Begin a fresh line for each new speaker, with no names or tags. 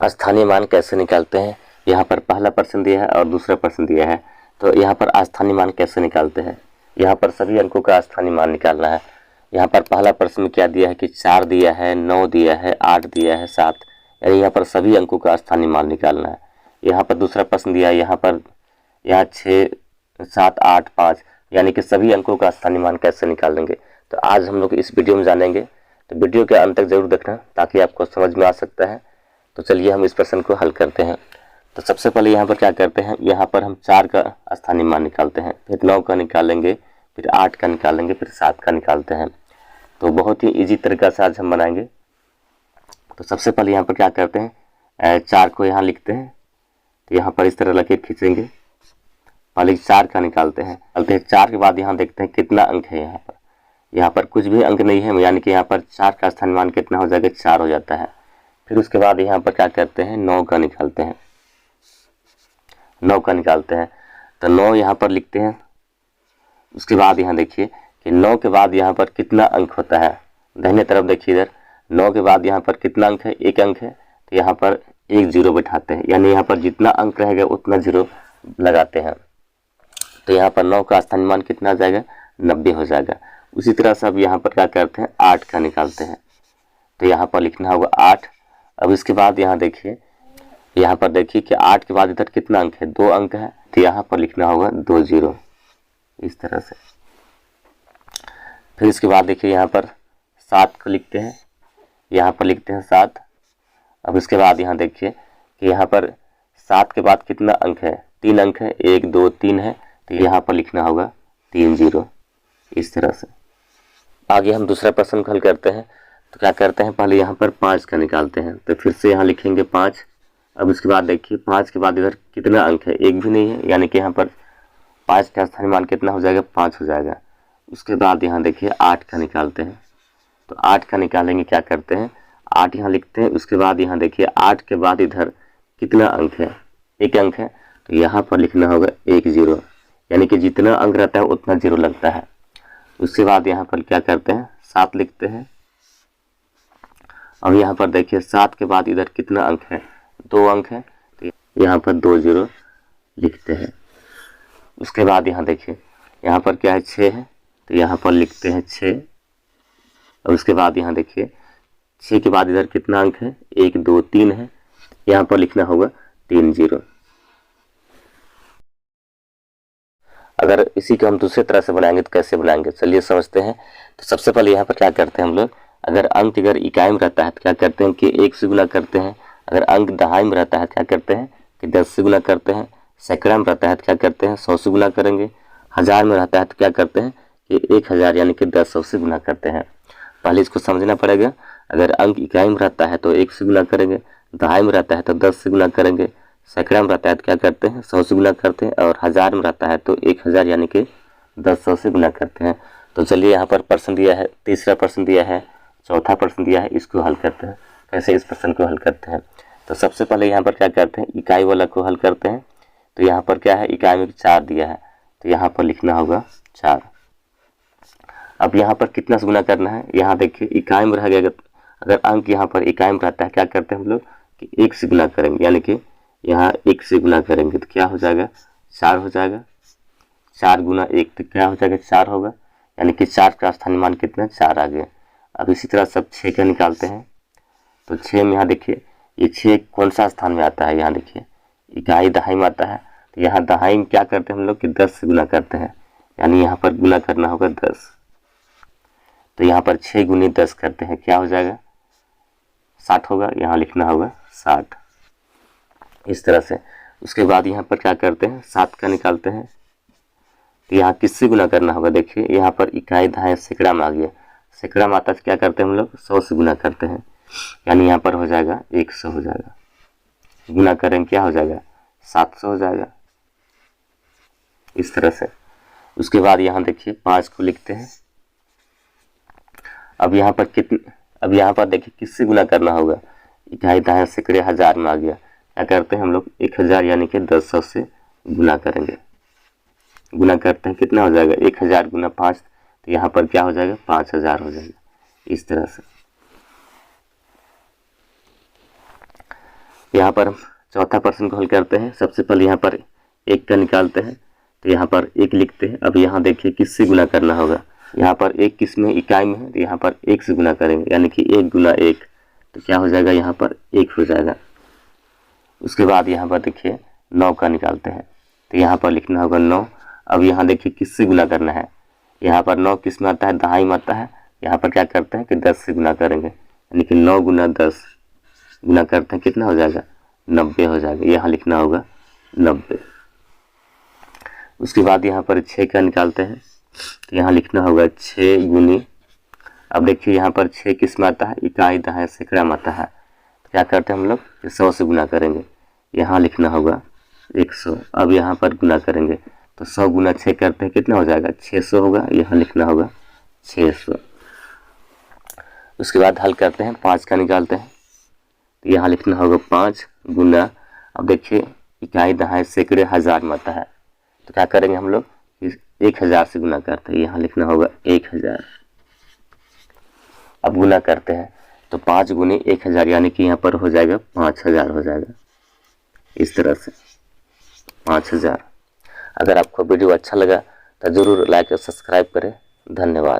स्थानीय मान कैसे निकालते हैं। यहाँ पर पहला प्रश्न दिया है और दूसरा प्रश्न दिया है। तो यहाँ पर स्थानीय मान कैसे निकालते हैं। यहाँ पर सभी अंकों का स्थानीय मान निकालना है। यहाँ पर पहला प्रश्न क्या दिया है कि 4 दिया है, 9 दिया है, 8 दिया है, 7, यानी यहाँ पर सभी अंकों का स्थानीय मान निकालना है। यहाँ पर दूसरा प्रश्न दिया है, यहाँ 6, 7, 8, 5, यानी कि सभी अंकों का स्थानीय मान कैसे निकालेंगे। तो आज हम लोग इस वीडियो में जानेंगे, तो वीडियो के अंत तक जरूर देखना ताकि आपको समझ में आ सकता है। तो चलिए हम इस प्रश्न को हल करते हैं। तो सबसे पहले यहाँ पर क्या करते हैं, यहाँ पर हम 4 का स्थानीय मान निकालते हैं, फिर 9 का निकालेंगे, फिर 8 का निकालेंगे, फिर 7 का निकालते हैं। तो बहुत ही इजी तरीका से आज हम बनाएंगे। तो सबसे पहले यहाँ पर क्या करते हैं, 4 को यहाँ लिखते हैं। तो यहाँ पर इस तरह लकीर खींचेंगे, पहले 4 का निकालते हैं। 4 के बाद यहाँ देखते हैं कितना अंक है। यहाँ पर कुछ भी अंक नहीं है, यानी कि यहाँ पर 4 का स्थानीय मान कितना हो जाएगा, 4 हो जाता है। फिर उसके बाद यहाँ पर क्या करते हैं, 9 का निकालते हैं। 9 का निकालते हैं तो 9 यहाँ पर लिखते हैं। उसके बाद यहाँ देखिए कि 9 के बाद यहाँ पर कितना अंक होता है, दाहिने तरफ देखिए इधर। 9 के बाद यहाँ पर कितना अंक है, 1 अंक है, तो यहाँ पर 1 0 बैठाते हैं, यानी यहाँ पर जितना अंक रहेगा उतना 0 लगाते हैं। तो यहाँ पर 9 का स्थानीय मान कितना आ जाएगा, 90 हो जाएगा। उसी तरह से अब यहाँ पर क्या करते हैं, 8 का निकालते हैं। तो यहाँ पर लिखना होगा 8। अब इसके बाद यहाँ देखिए कि 8 के बाद इधर कितना अंक है, 2 अंक है, तो यहाँ पर लिखना होगा 2 0, इस तरह से। फिर इसके बाद देखिए यहाँ पर 7 को लिखते हैं, यहाँ पर लिखते हैं 7। अब इसके बाद यहाँ देखिए कि यहाँ पर 7 के बाद कितना अंक है, 3 अंक है, 1 2 3 है, तो यहाँ पर लिखना होगा 3 0, इस तरह से। आगे हम दूसरा प्रश्न हल करते हैं। तो क्या करते हैं, पहले यहाँ पर 5 का निकालते हैं। तो फिर से यहाँ लिखेंगे 5। अब इसके बाद देखिए 5 के बाद इधर कितना अंक है, 1 भी नहीं है, यानी कि यहाँ पर 5 का स्थानीय मान कितना हो जाएगा, 5 हो जाएगा। उसके बाद यहाँ देखिए 8 का निकालते हैं। तो 8 का निकालेंगे, क्या करते हैं, 8 यहाँ लिखते हैं। उसके बाद यहाँ देखिए 8 के बाद इधर कितना अंक है, 1 अंक है, तो यहाँ पर लिखना होगा 1 0, यानी कि जितना अंक रहता है उतना 0 लगता है। उसके बाद यहाँ पर क्या करते हैं, 7 लिखते हैं। अब यहाँ पर देखिए 7 के बाद इधर कितना अंक है, 2 अंक है, तो यहाँ पर 2 0 लिखते हैं। उसके बाद यहाँ देखिए यहाँ पर क्या है, 6 है, तो यहाँ पर लिखते हैं 6। और उसके बाद यहाँ देखिए 6 के बाद इधर कितना अंक है, 1 2 3 है, यहाँ पर लिखना होगा 3 0। अगर इसी को हम दूसरे तरह से बनाएंगे तो कैसे बनाएंगे, चलिए समझते हैं। तो सबसे पहले यहाँ पर क्या करते हैं हम लोग, अगर अंक अगर इकाई में रहता है तो क्या करते हैं कि 1 से गुना करते हैं। अगर अंक दहाई में रहता है तो क्या करते हैं कि 10 से गुना करते हैं। सैकड़ा में रहता है तो क्या करते हैं, 100 से गुना करेंगे। हज़ार में रहता है तो क्या करते हैं कि 1000 यानी कि 10 से गुना करते हैं। पहले इसको समझना पड़ेगा। अगर अंक इकाई में रहता है तो 1 से गुना करेंगे, दहाई में रहता है तो 10 से गुना करेंगे, सैकड़ा में रहता है तो क्या करते हैं, 100 से गुना करते हैं, और हज़ार में रहता है तो 1000 यानी कि 10 से गुना करते हैं। तो चलिए यहाँ पर प्रश्न दिया है, तीसरा प्रश्न दिया है, चौथा प्रश्न दिया है, इसको हल करते हैं। कैसे इस प्रश्न को हल करते हैं, तो सबसे पहले यहाँ पर क्या करते हैं, इकाई वाला को हल करते हैं। तो यहाँ पर क्या है, इकाई में 4 दिया है, तो यहाँ पर लिखना होगा 4। अब यहाँ पर कितना से गुना करना है, यहाँ देखिए इकाई में रह गया। अगर अंक यहाँ पर इकाई में रहता है क्या करते हैं हम लोग कि 1 से गुना करेंगे, यानी कि यहाँ 1 से गुना करेंगे तो क्या हो जाएगा, 4 हो जाएगा। 4 गुना 1 तो क्या हो जाएगा, 4 होगा, यानी कि 4 का स्थानीय मान कितना, 4 आ गया। अब इसी तरह सब 6 का निकालते हैं। तो 6 में यहाँ देखिए ये 6 कौन सा स्थान में आता है, यहाँ देखिए इकाई दहाई में आता है। तो यहाँ दहाई में क्या करते हैं हम लोग कि 10 से गुना करते हैं, यानी यहाँ पर गुना करना होगा 10। तो यहाँ पर 6 गुनी 10 करते हैं, क्या हो जाएगा, 60 होगा, यहाँ लिखना होगा 60, इस तरह से। उसके बाद यहाँ पर क्या करते हैं, 7 का निकालते हैं। तो यहाँ किससे गुना करना होगा, देखिए यहाँ पर इकाई दहाई सैकड़ा में आ गया। सैकड़ा में आता है क्या करते हैं हम लोग, 100 से गुना करते हैं, यानी यहाँ पर हो जाएगा 100 हो जाएगा। गुना करेंगे क्या हो जाएगा, 700 हो जाएगा, इस तरह से। उसके बाद यहाँ देखिए 5 को लिखते हैं। अब यहाँ पर देखिए किससे गुना करना होगा, इकाई दहाई सैकड़े हज़ार में आ गया। क्या करते हैं हम लोग, 1000 यानी कि 10 से गुना करेंगे। गुना करते हैं कितना हो जाएगा, 1000 गुना 5, तो यहाँ पर क्या हो जाएगा, 5000 हो जाएगा, इस तरह से। यहाँ पर चौथा प्रश्न को हल करते हैं। सबसे पहले यहाँ पर 1 का निकालते हैं, तो यहाँ पर 1 लिखते हैं। अब यहाँ देखिए किससे गुना करना होगा। यहाँ पर 1 किस में, इकाई में है, तो यहाँ पर 1 से गुना करेंगे, यानी कि 1 गुना 1, तो क्या हो जाएगा, यहाँ पर 1 हो जाएगा। उसके बाद यहाँ पर देखिए 9 का निकालते हैं, तो यहाँ पर लिखना होगा 9। अब यहाँ देखिए किससे गुना करना है। यहाँ पर 9 किस में आता है, दहाई में आता है। यहाँ पर क्या करते हैं कि 10 से गुना करेंगे, यानी कि 9 गुना 10 गुना करते हैं, कितना हो जाएगा, 90 हो जाएगा। यहाँ लिखना होगा 90। उसके बाद यहाँ पर 6 का निकालते हैं, तो यहाँ लिखना होगा 6 गुनी। अब देखिए यहाँ पर 6 किस में आता है, इकाई, दहाई, सैकड़ा में आता है। तो क्या करते हैं हम लोग, 100 से गुना करेंगे, यहाँ लिखना होगा 100। अब यहाँ पर गुना करेंगे, तो 100 गुना 6 करते हैं, कितना हो जाएगा, 600 होगा। यहाँ लिखना होगा 600। उसके बाद हल करते हैं, 5 का निकालते हैं, तो यहाँ लिखना होगा 5 गुना। अब देखिए इकाई, दहाई, सैकड़े, हज़ार में आता है, तो क्या करेंगे हम लोग, 1000 से गुना करते हैं, यहाँ लिखना होगा 1000। अब गुना करते हैं, तो 5 गुने 1000, यानी कि यहाँ पर हो जाएगा 5000 हो जाएगा। इस तरह से 5000। अगर आपको वीडियो अच्छा लगा तो ज़रूर लाइक और सब्सक्राइब करें। धन्यवाद।